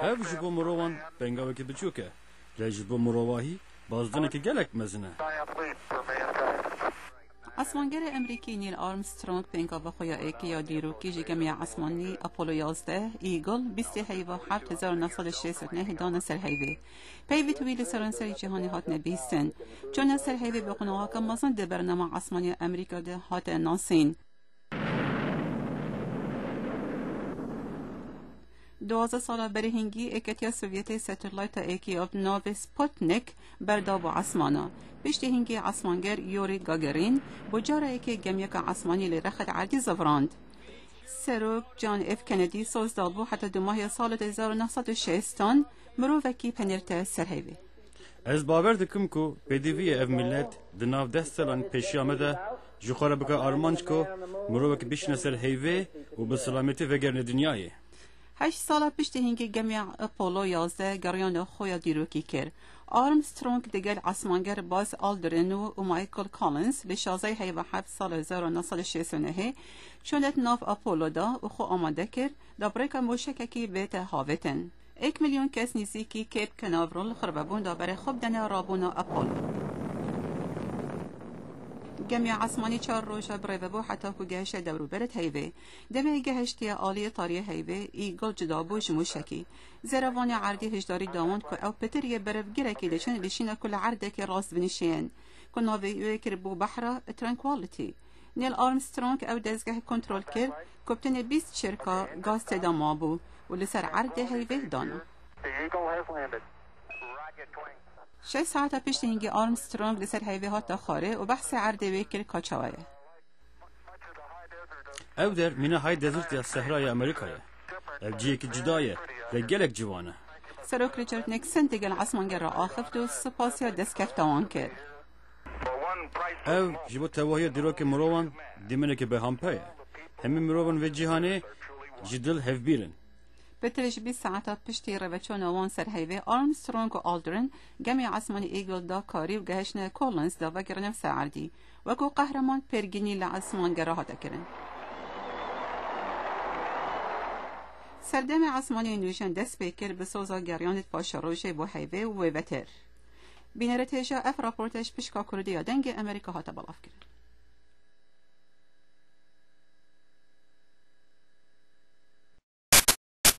ev ji bo mirovan pengavekî biçûk e, lê ji bo mirovahî bazdinekî gelek mezin e. اسمانگر امریکی نیل آرمسترونگ پنگاو خویا ایکی یا دیروکی جی گمیع اسمانی اپولو 11 ایگل 27969 دانه سر هیوی پیوی تویل سرانسری جهانی هات نبیستن چون سر هیوی بقنوها که مزن ده برنامه اسمانی امریکا ده هات ناسین 12 ساله برهنگی اکتیا سوویتی سترلایت ایکی آب ناو سپوتنیک برداب و عصمانا پشت هنگی عصمانگر یوری گاگرین بجاره ایکی گمیک عصمانی لرخد عردی زفراند سروک جان اف کندی سوزدال بو حتی دو ماه سال 1960 مروفکی پنرته سرهیوی Ez bawer dikim ku pêdiviyê ev millet di nav 10 salan pêşiya me de ji xwe re bike armanc ku mirovek bişine ser heyvê û bi silametî vegerine dinyayê. 8 سال پشت هنگی گمیع اپولو 11 گریان خویا دیروکی کر آرمسترونگ دگل عصمانگر باز آلدرینو و مایکل کالنز به 16 هیو 7 سال 1969 چونت ناف اپولو دا و خو آماده کر دا بریک موشککی بیت هاوتن 1 میلیون کس نیزیکی کیپ کناورول خرببون دا بره خوب دنه رابونا اپولو جميع عصماني چار روشا بريفبو حتى كو جهش دورو برد هيوي دمي جهشتي آلية طارية هيوي ايگل جدابو جموشكي زيرواني عردي هجداري داوند كو او بتريه برف جركي لشن لشينا كل عردك راس بنشين كو نوفي يكربو بحرة ترانكواليتي نيل آرمسترونگ او دزگه كنترول كر كوبتن 20 شركة غاز تدامابو ولسر عرده هيوي دانا 6 ساعت پیش هنگی آرمسترونگ لسر هیوی هات خاره و بحث عرده ویکر کاچاوه Ew der mîna hay dezirtiya sehraya Amerîkayê. Ev ciyekî cuda ye ve gelek ciwan e. سروک ریچارد نیکسن دیگل عصمانگر را آخفت و سپاسیا دستکفتوان کرد. Ew ji bo tevahiya dîrokê mirovan dîmenekî behampe ye. Hemî mirovan ve cîhanê ji dil hevbîrin. بترش 20 ساعت پشتی روچون وان سر هیوی آرمسترونگ و آلدرن گمی عصمانی ایگل دا کاری و گهشن کولنز دا وگر نفس عردی وکو قهرمان پرگینی لعصمان گراها دکرن سردم عصمانی نوشن دست بیکر بسوزا گریانت پاشروشه بو هیوی و ویوتر بینرتیجا اف راپورتش پشکا کردی دنگ امریکا ها تبالاف کرد